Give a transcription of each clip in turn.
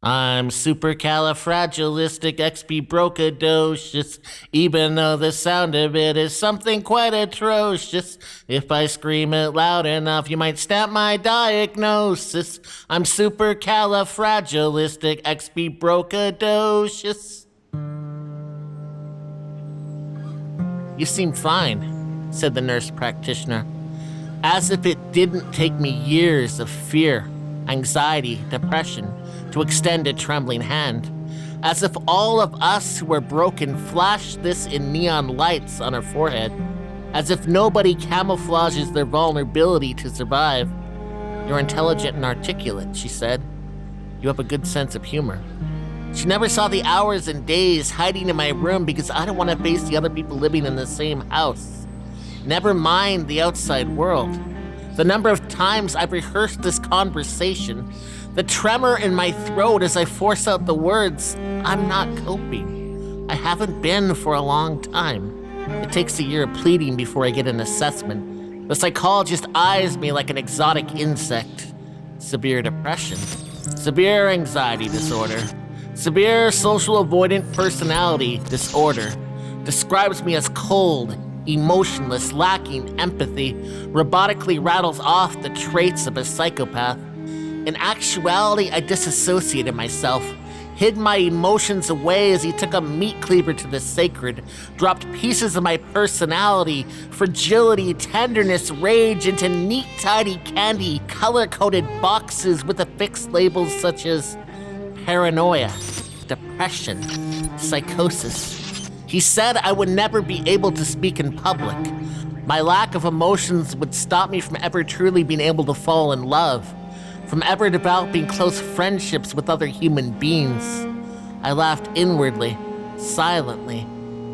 I'm supercalifragilistic, expibrocadocious, even though the sound of it is something quite atrocious. If I scream it loud enough, you might stamp my diagnosis. I'm supercalifragilistic, expibrocadocious. You seem fine, said the nurse practitioner, as if it didn't take me years of fear, anxiety, depression to extend a trembling hand, as if all of us who were broken flashed this in neon lights on our forehead, as if nobody camouflages their vulnerability to survive. You're intelligent and articulate, she said. You have a good sense of humor. She never saw the hours and days hiding in my room because I don't want to face the other people living in the same house. Never mind the outside world. The number of times I've rehearsed this conversation, the tremor in my throat as I force out the words, I'm not coping. I haven't been for a long time. It takes a year of pleading before I get an assessment. The psychologist eyes me like an exotic insect. Severe depression, severe anxiety disorder, severe social avoidant personality disorder, describes me as cold, emotionless, lacking empathy, robotically rattles off the traits of a psychopath. In actuality, I disassociated myself, hid my emotions away as he took a meat cleaver to the sacred, dropped pieces of my personality, fragility, tenderness, rage into neat, tidy candy, color-coded boxes with affixed labels such as paranoia, depression, psychosis. He said I would never be able to speak in public. My lack of emotions would stop me from ever truly being able to fall in love, from ever developing close friendships with other human beings. I laughed inwardly, silently,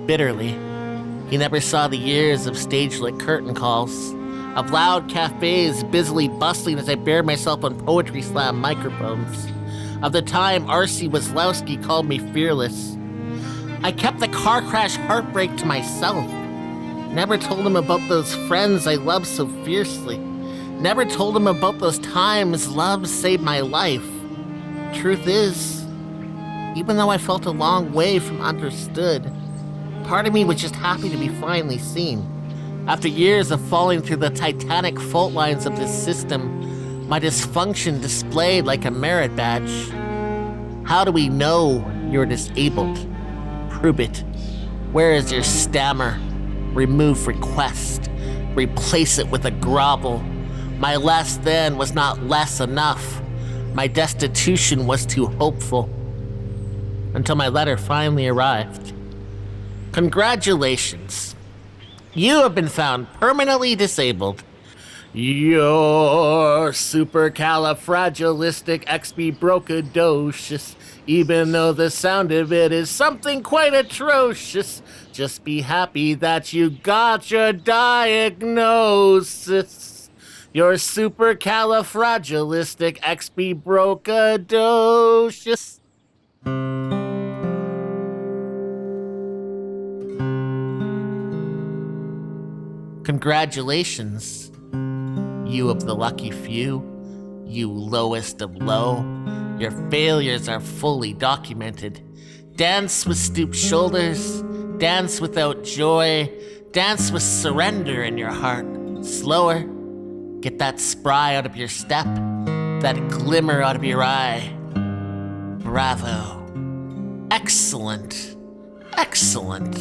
bitterly. He never saw the years of stage-lit curtain calls, of loud cafes busily bustling as I bared myself on poetry slam microphones, of the time R.C. Waslowski called me fearless. I kept the car crash heartbreak to myself. Never told him about those friends I loved so fiercely. Never told him about those times love saved my life. Truth is, even though I felt a long way from understood, part of me was just happy to be finally seen. After years of falling through the titanic fault lines of this system, my dysfunction displayed like a merit badge. How do we know you're disabled? Prove it. Where is your stammer? Remove request. Replace it with a grovel. My less than was not less enough. My destitution was too hopeful. Until my letter finally arrived. Congratulations. You have been found permanently disabled. You're supercalifragilistic, expibrocadocious, even though the sound of it is something quite atrocious. Just be happy that you got your diagnosis. You're supercalifragilistic, expibrocadocious. Congratulations, you of the lucky few, you lowest of low. Your failures are fully documented. Dance with stooped shoulders, dance without joy, dance with surrender in your heart. Slower, get that spry out of your step, that glimmer out of your eye. Bravo. Excellent. Excellent.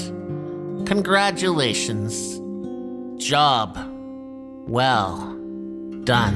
Congratulations. Job well done.